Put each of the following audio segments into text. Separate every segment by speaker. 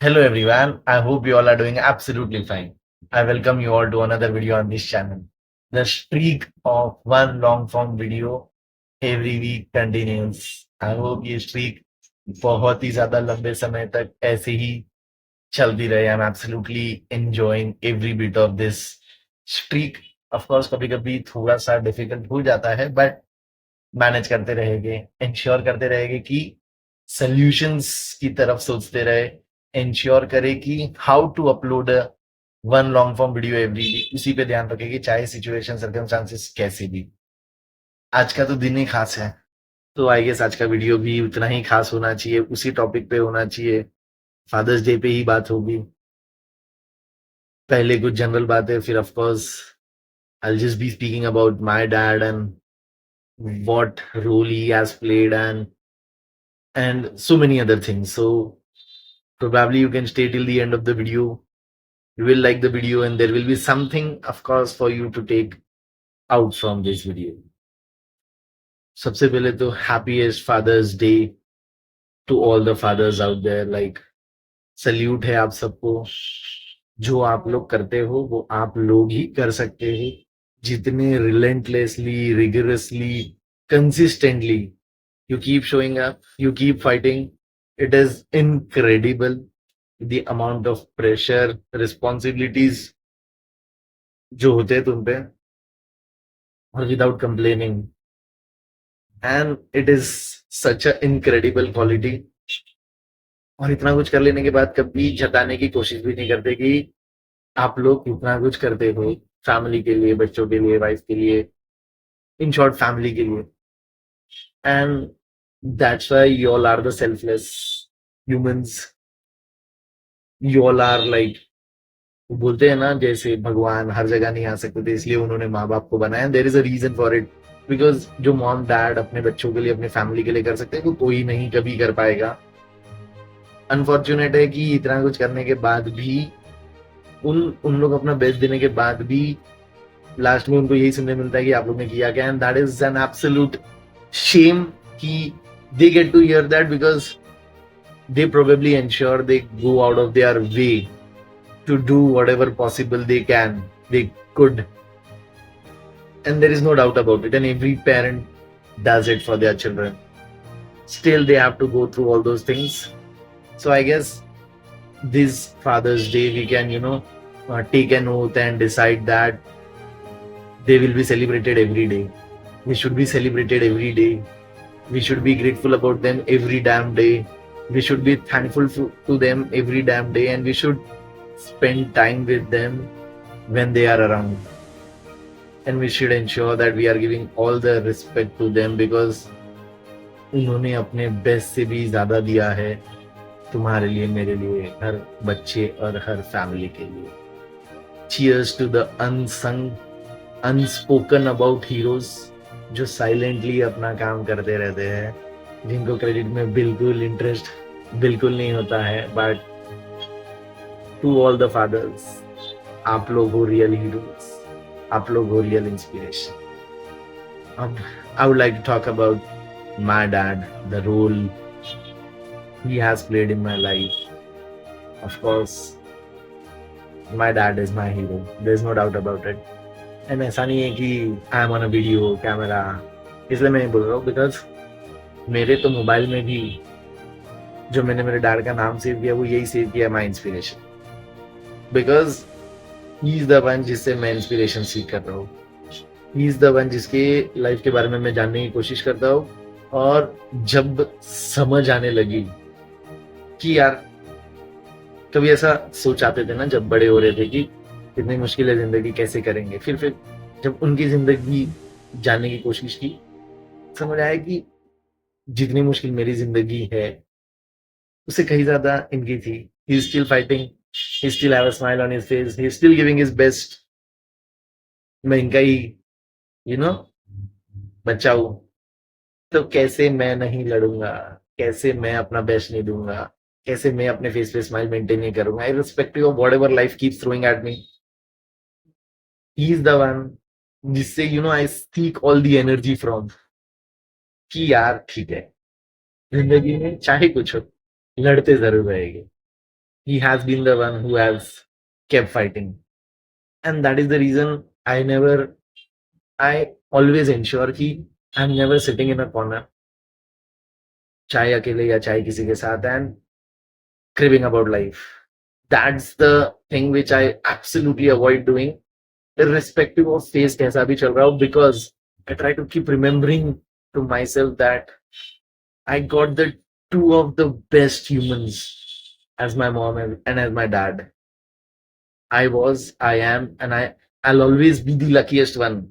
Speaker 1: Hello everyone, I hope you all are doing absolutely fine. I welcome you all to another video on this channel. The streak of one long form video every week continues. I hope ये streak बहुत ही ज्यादा लंबे समय तक ऐसे ही चलती रहे. I'm absolutely enjoying every bit of this streak. Of course कभी कभी थोड़ा सा डिफिकल्ट हो जाता है बट मैनेज करते रहेंगे, इंश्योर करते रहेंगे कि सॉल्यूशंस की तरफ सोचते रहे, इंश्योर करे कि how to upload one long form video every week, उसी पे ध्यान रखेगी चाहे सिचुएशन सर्कमस्टांसेस कैसे भी. आज का तो दिन ही खास है, तो आई गेस आज का वीडियो भी उतना ही खास होना चाहिए, उसी टॉपिक पे होना चाहिए. फादर्स डे पे ही बात होगी. पहले कुछ जनरल बातें, फिर of course I just be speaking about my dad and what role he has played and so many other things. So probably you can stay till the end of the video. You will like the video and there will be something, of course, for you to take out from this video. सबसे पहले तो happiest Father's Day to all the fathers out there. Like salute है आप सबको. जो आप लोग करते हो वो आप लोग ही कर सकते हो. जितने relentlessly, rigorously, consistently you keep showing up, you keep fighting, it is incredible the amount of pressure, responsibilities जो होते हैं तुम पे, और without complaining, and it is such a incredible quality. और इतना कुछ कर लेने के बाद कभी जताने की कोशिश भी नहीं करते कि आप लोग इतना कुछ करते हो फैमिली के लिए, बच्चों के लिए, वाइफ के लिए, इन शॉर्ट फैमिली के लिए. And that's why you all are the selfless humans. You all are like, वो बोलते हैं ना जैसे भगवान हर जगह नहीं आ सकते थे इसलिए उन्होंने माँ बाप को बनाया. There is a reason for it, because जो मॉम डैड अपने बच्चों के लिए, अपने फैमिली के लिए कर सकते हैं वो कोई नहीं कभी कर पाएगा. अनफॉर्चुनेट है कि इतना कुछ करने के बाद भी उन लोग अपना बेस्ट देने के बाद भी लास्ट में उनको यही सुनने मिलता है कि आप लोग ने किया क्या. And that is an absolute shame कि they get to hear that because they probably ensure they go out of their way to do whatever possible they could, and there is no doubt about it, and every parent does it for their children. Still they have to go through all those things. So I guess this Father's Day we can take an oath and decide that they will be celebrated every day. We should be celebrated every day. We should be grateful about them every damn day. We should be thankful to them every damn day, and we should spend time with them when they are around, and we should ensure that we are giving all the respect to them because उन्होंने अपने best से भी ज्यादा दिया है तुम्हारे लिए, मेरे लिए, हर बच्चे और हर फैमिली के लिए. Cheers to the unsung, unspoken about heroes जो साइलेंटली अपना काम करते रहते हैं, जिनको क्रेडिट में बिल्कुल इंटरेस्ट बिल्कुल नहीं होता है. But to all the fathers, आप लोग हो रियल हीरोज, आप लोग हो रियल इंस्पिरेशन. अब I would like to talk about my dad, the role he has played in my life. Of course, my dad is my hero. There's no doubt about it. And ऐसा नहीं है कि I am on a video camera, इसलिए मैं नहीं बोल रहा हूँ, बिकॉज मेरे तो मोबाइल में भी जो मैंने मेरे डैड का नाम सेव किया वो यही सेव किया, my inspiration. Because he is the one जिससे मैं इंस्पिरेशन सीख कर रहा हूँ. ही इज द वन जिसके लाइफ के बारे में मैं जानने की कोशिश करता हूँ. और जब समझ आने लगी कि यार, कभी ऐसा सोच आते थे ना जब बड़े हो रहे थे कि इतनी मुश्किल है जिंदगी, कैसे करेंगे. फिर जब उनकी जिंदगी जानने की कोशिश की, समझ आया कि जितनी मुश्किल मेरी जिंदगी है उससे कहीं ज्यादा इनकी थी. He is still fighting. He still have a smile on his face. He's still giving his best. मैं इनका ही बच्चा हूं, तो कैसे मैं नहीं लड़ूंगा, कैसे मैं अपना बेस्ट नहीं दूंगा, कैसे मैं अपने फेस पे स्माइल मेंटेन नहीं करूंगा, irrespective of whatever life keeps throwing at me. He is the one जिससे I seek all the energy from, कि यार ठीक है, जिंदगी में चाहे कुछ हो, लड़ते जरूर रहेंगे. he has been the one who has kept fighting. And that is the reason I always ensure कि I'm never sitting in a corner, चाहे अकेले या चाहे किसी के साथ, and cribbing about life. That's the thing which I absolutely avoid doing, irrespective of phase कैसा भी चल रहा हो, because I try to keep remembering to myself that I got the two of the best humans as my mom and as my dad. I was, I am, and I'll always be the luckiest one.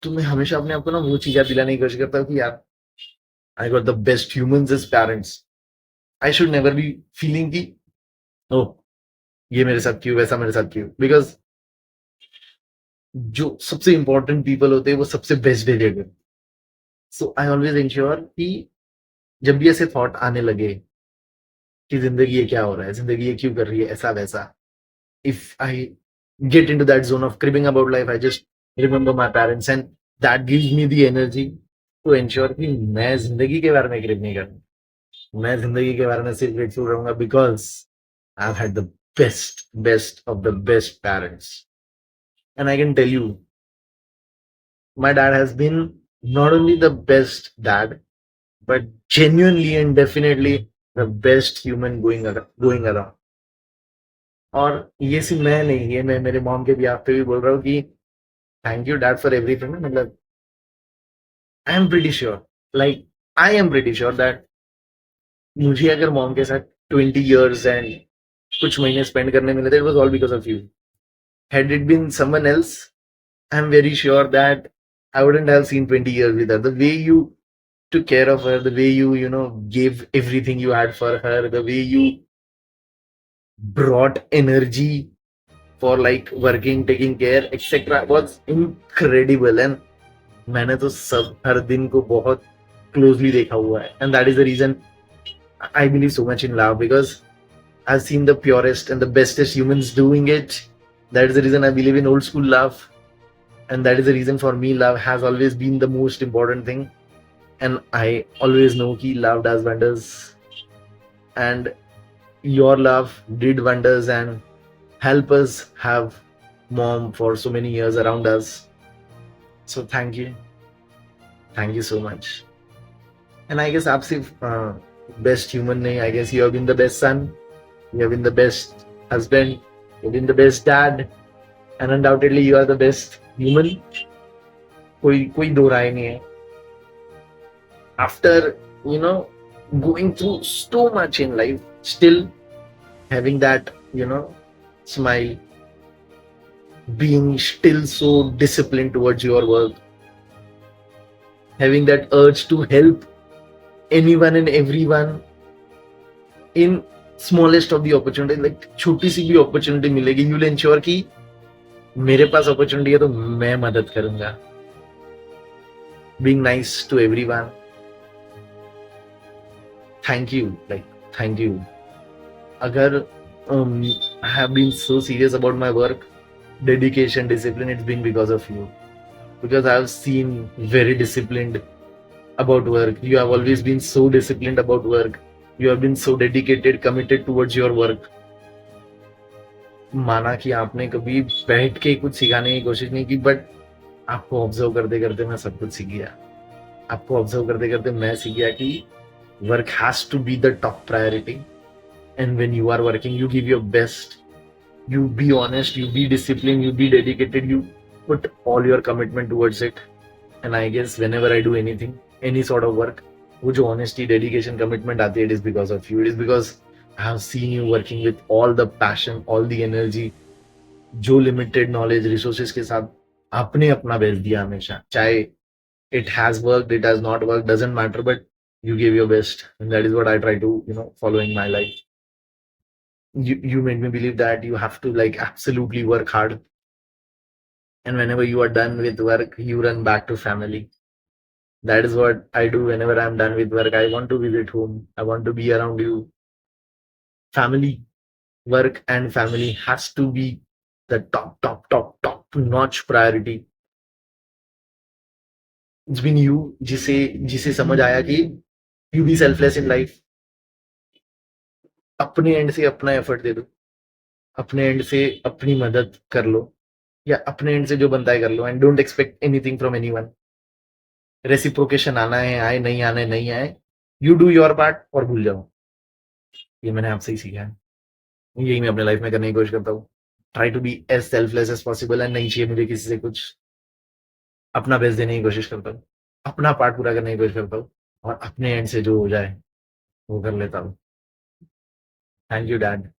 Speaker 1: तो मैं हमेशा अपने आप को ना वो चीज़ याद दिलाने की कोशिश करता हूँ कि यार I got the best humans as parents. I should never be feeling कि ओह ये मेरे साथ क्यों, वैसा मेरे साथ क्यों, बिकॉज जो सबसे इंपॉर्टेंट पीपल होते हैं वो सबसे बेस्ट डे देते हैं. सो आई ऑलवेज इंश्योर कि जब भी ऐसे थॉट आने लगे कि जिंदगी ये क्या हो रहा है, जिंदगी ये क्यों कर रही है, ऐसा वैसा, if I get into that zone of cribbing about life, I just remember my parents, and that gives me the energy to ensure कि मैं जिंदगी के बारे में क्रिब नहीं करूँ. मैं जिंदगी के बारे में सिर्फ ग्रेटफुल रहूंगा because I've had the best of the best parents. And I can tell you, my dad has been not only the best dad, but genuinely and definitely the best human going around. और ये सिर्फ मैं नहीं, ये मैं मेरे mom के भी आप पे भी बोल रहा हूँ कि thank you dad for everything. मतलब I am pretty sure, like I am pretty sure that मुझे अगर मॉम के साथ 20 years एंड कुछ महीने स्पेंड करने मिले थे, it was all because of you. Had it been someone else, I am very sure that I wouldn't have seen 20 years with her. The way you took care of her, the way you gave everything you had for her, the way you brought energy for like working, taking care, etc. was incredible. And मैंने तो सब हर दिन को बहुत closely देखा हुआ है. And that is the reason I believe so much in love, because I've seen the purest and the bestest humans doing it. That is the reason I believe in old school love. And that is the reason for me, love has always been the most important thing. And I always know कि love does wonders. And your love did wonders and help us have mom for so many years around us. So thank you so much. And I guess आप सिर्फ best human नहीं, I guess you have been the best son, you have been the best husband, you have been the best dad, and undoubtedly you are the best human. कोई दो राय नहीं है. After going through so much in life, still having that smile, being still so disciplined towards your work, having that urge to help anyone and everyone in smallest of the opportunity, like छोटी सी भी opportunity मिलेगी, you will ensure कि मेरे पास opportunity है तो मैं मदद करूंगा. Being nice to everyone. Thank you, thank you. अगर I have been so serious about my work, dedication, discipline, it's been because of you. Because I have seen very disciplined about work. You have always been so disciplined about work. You have been so dedicated, committed towards your work. माना कि आपने कभी बैठ के कुछ सिखाने की कोशिश नहीं की, बट आपको ऑब्जर्व करते करते मैं सब कुछ सीख गया. आपको ऑब्जर्व करते करते मैं सीख गया कि work has to be the top priority. And when you are working, you give your best, you be honest, you be disciplined, you be dedicated, you put all your commitment towards it. And I guess whenever I do anything, any sort of work, wo jo honesty, dedication, commitment aati hai, it is because of you. It is because I have seen you working with all the passion, all the energy, जो limited knowledge, resources के साथ आपने अपना best दिया हमेशा. चाहे it has worked, it has not worked, doesn't matter, but you gave your best. And that is what I try to follow in my life. You made me believe that you have to like absolutely work hard, and whenever you are done with work, you run back to family. That is what I do. Whenever I'm done with work, I want to visit home, I want to be around you. Family, work and family has to be the top notch priority. It's been you जिसे जिसे समझ आया कि you be selfless in life. अपने and से अपना effort दे दो, अपने एंड से अपनी मदद कर लो, या अपने एंड से जो बनता है कर लो, and don't expect anything from anyone. Reciprocation आना है आए, नहीं आने नहीं आए, यू डू योर पार्ट और भूल जाओ। ये मैंने आपसे ही सीखा है, यही मैं अपने लाइफ में करने की कोशिश करता हूँ। Try to be as selfless as possible, and नहीं चाहिए मुझे किसी से कुछ, अपना बेस्ट देने की कोशिश करता हूँ, अपना पार्ट पूरा करने की कोशिश करता हूँ, और अपने एंड से जो हो जाए वो कर लेता हूँ। Thank you dad.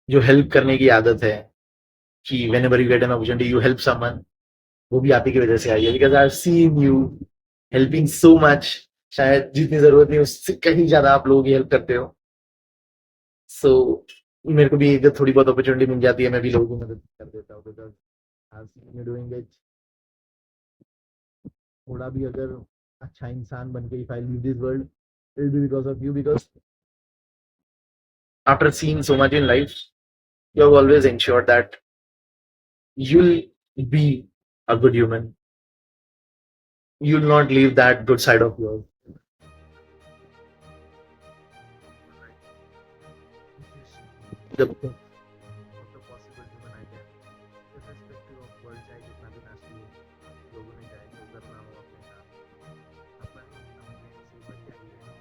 Speaker 1: जो हेल्प करने की आदत है, कि when ever you get an opportunity you help someone, वो भी आप ही की वजह से आई है, because I have seen you helping so much. शायद जितनी जरूरत नहीं उससे कहीं ज्यादा आप लोगों की हेल्प करते हो। सो मेरे को भी अगर थोड़ी बहुत अपॉर्चुनिटी मिल जाती है मैं भी लोगों की मदद कर देता हूँ, because I have seen you doing it. थोड़ा भी अगर अच्छा इंसान बन के if I leave this world, it will be because of you, because after seeing so much in life, you have always ensured that you'll be a good human. You'll not leave that good side of yours. The best of the possible human I can, irrespective of world चाहे कितना भी नास्ती हो, लोगों ने चाहे जो करना हो अपने साथ, अपन अपने से बढ़िया ही रहे।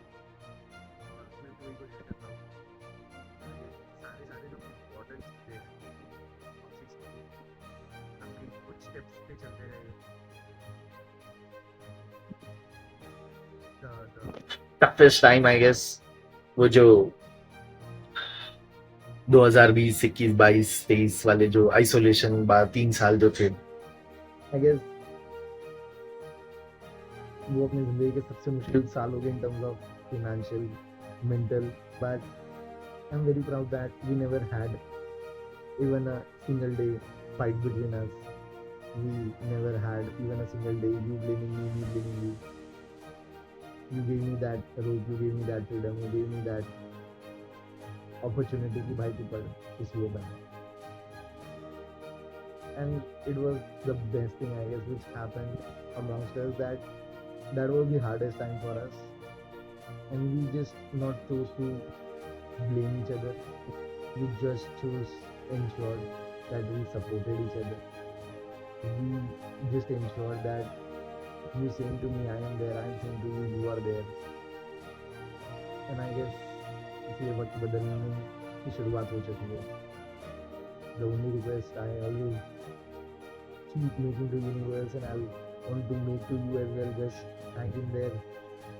Speaker 1: और मैं तो वही कोशिश करता हूँ, सारे सारे जो इम्पोर्टेंट चीज़ें हैं उसी अपनी कुछ स्टेप्स पे चलते रहे। टफेस्ट टाइम आई गेस वो जो 2020 21 22 23 वाले जो आइसोलेशन बाद 3 साल जो थे, आई गेस वो अपनी जिंदगी के सबसे मुश्किल साल हो गए in terms of financial, mental, but I am very proud that we never had even a single day fight between us. We never had even a single day you blaming me blaming you. You gave me that rope, you gave me that freedom, you gave me that opportunity कि भाई तू पढ़ इसलिए बना, and it was the best thing I guess which happened amongst us, that was the hardest time for us, and we just not chose to blame each other, we just chose ensured that we supported each other, we just ensured that you saying to me I am there, I am saying to you you are there, and I guess इसलिए वक्त बदलने की शुरुआत हो चुकी है. The only request I always keep making to universe, and I want to make to you as well, just hang in there,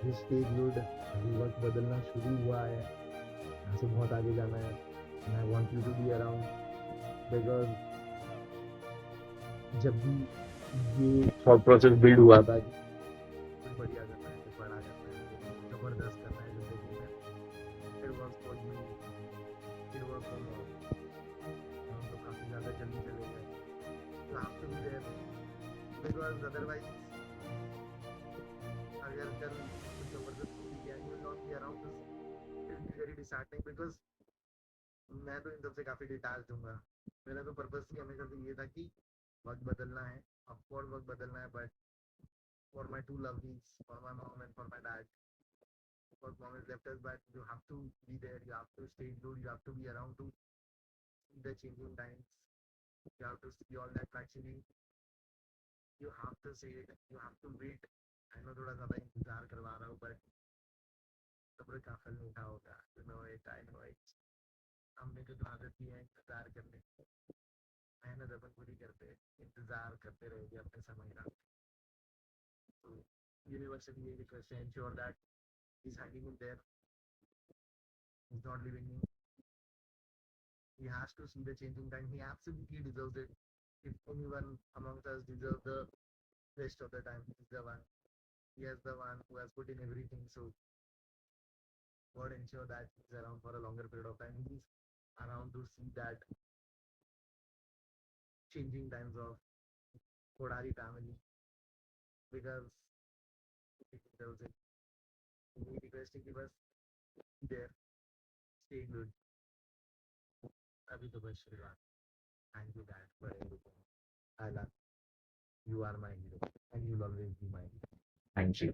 Speaker 1: just stay good. अभी वक्त बदलना शुरू हुआ है, यहाँ से बहुत आगे जाना है, and I want you to be around, because जब भी ये थॉट प्रोसेस बिल्ड हुआ था कि कुछ बढ़िया करना है, कुछ बड़ा करना है, कुछ जबरदस्त करना है जिंदगी में, it was for you, it was for me. हम तो काफी ज्यादा जल्दी चले गए, you have to be there, because otherwise अगर कल कुछ जबरदस्त हो गया, you will not be around, it will be very disheartening, because मैं तो इन सबसे काफी डिटैच हूँ. मेरा तो पर्पस ही हमेशा से ये था कि वक्त बदलना है, ऑफकोर्स वक्त बदलना है, but for my two lovelies, for my mom and for my dad, because mom has left us, but you have to be there, you have to stay good, you have to be around to see the changing times, you have to see all that actually, you have to say it, you have to wait. I know थोड़ा ज़्यादा इंतजार करवा रहा हूँ, but सब्र का फल मीठा होगा, you know it, I know it. हमने तो आदत की है इंतजार करने की, मेहनत अपन पूरी करते इंतजार करते रहेंगे अपने समय का. तो यूनिवर्सल ये रिक्वेस्ट है, ensure that he's hanging in there, he's not leaving me. He has to see the changing time. He absolutely deserves it. If anyone amongst us deserves the rest of the time, he's the one. He is the one who has put in everything. So God ensure that he's around for a longer period of time. He's around to see that changing times of Kodari family, because he deserves it. We requesting give us there. Stay good. अभी तो बस शुरुआत. Thank you dad for everything. I love you. You are my hero, and you'll always be my hero. Thank you.